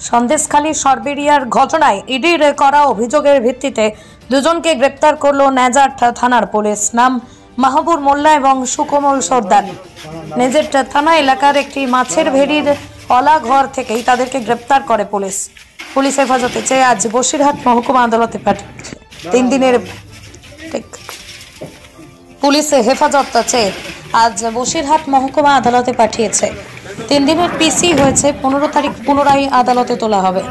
সন্দেশখালী সরবেরিয়ার ঘটনায় ইডির করা অভিযোগের ভিত্তিতে দুজনকে গ্রেপ্তার করল নেজাট থানার পুলিশ। নাম মাহবুর মোল্লা এবং সুকোমল সর্দার। নেজাট থানা এলাকার একটি মাছের ভেড়ির অলা ঘর থেকেই তাদেরকে গ্রেপ্তার করে পুলিশ। পুলিশ হেফাজতে চেয়ে আজ বসিরহাট মহকুমা আদালতে পাঠিয়েছে। 3 দিনের পুলিশ হেফাজত চেয়ে আজ বসিরহাট মহকুমা আদালতে পাঠিয়েছে। 3 দিনের পিসি হয়েছে। 15 তারিখ পুনরায় আদালতে তোলা হবে।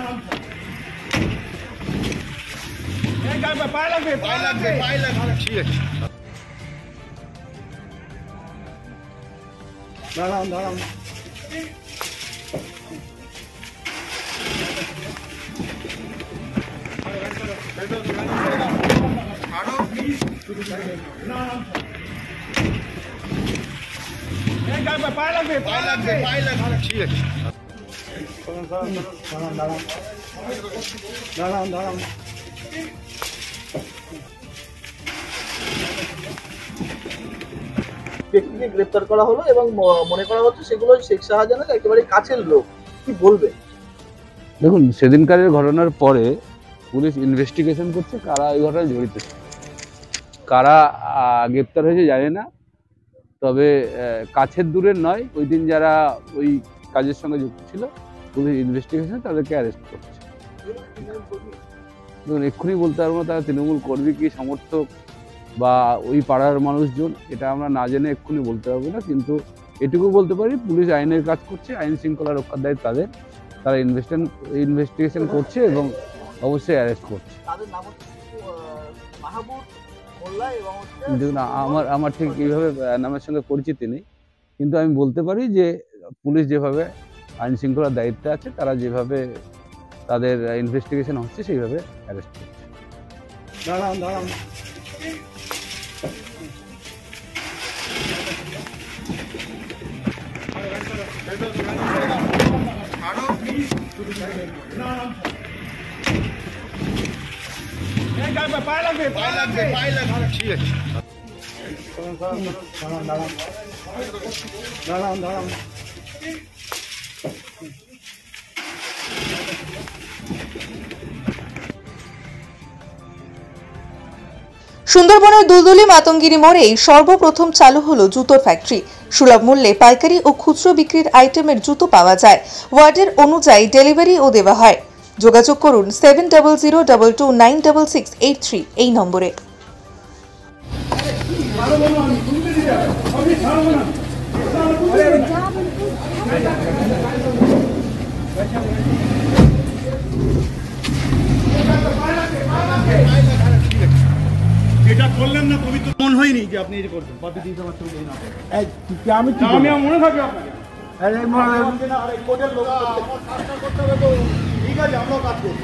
ব্যক্তিকে গ্রেপ্তার করা হলো এবং মনে করা হচ্ছে সেগুলো শেখ শাহজাহানের একেবারে কাছের লোক। কি বলবে? দেখুন, সেদিনকারের ঘটনার পরে পুলিশ ইনভেস্টিগেশন করছে কারা এই ঘটনায় জড়িত, কারা গ্রেপ্তার হয়েছে জানি না। তবে কাছের দূরের নয়, ওই দিন যারা ওই কাজের সঙ্গে যুক্ত ছিল পুলিশ ইনভেস্টিগেশন তাদেরকে অ্যারেস্ট করছে। দেখুন, এক্ষুনি বলতে পারবো না তারা তৃণমূল কর্মী কি সমর্থক বা ওই পাড়ার মানুষজন, এটা আমরা না জেনে এক্ষুনি বলতে পারবো না। কিন্তু এটুকু বলতে পারি পুলিশ আইনের কাজ করছে, আইন শৃঙ্খলা রক্ষার দায়িত্ব তাদের। তারা ইনভেস্টিগেশন করছে এবং অবশ্যই অ্যারেস্ট করছে। দেখুন, আমার ঠিক এইভাবে নামের সঙ্গে পরিচিতি নেই, কিন্তু আমি বলতে পারি যে পুলিশ যেভাবে আইন শৃঙ্খলার দায়িত্বে আছে, তারা যেভাবে তাদের ইনভেস্টিগেশন হচ্ছে সেইভাবে অ্যারেস্ট করছে। সুন্দরবনের দুলদুলি মাতঙ্গিরি মোড়েই সর্বপ্রথম চালু হলো জুতোর ফ্যাক্টরি। সুলভ মূল্যে পাইকারি ও খুচরো বিক্রির আইটেমের জুতো পাওয়া যায়। ওয়ার্ডের অনুযায়ী ডেলিভারিও দেওয়া হয়। যোগাযোগ করুন 7002296683 এই নম্বরে। এটা করলেন না পবিত্র মন হয়নি যে আপনি এটা করবেন। আমি মনে থাকবে আপনাকে। ঠিক আছে, আমরাও কাজ করবো।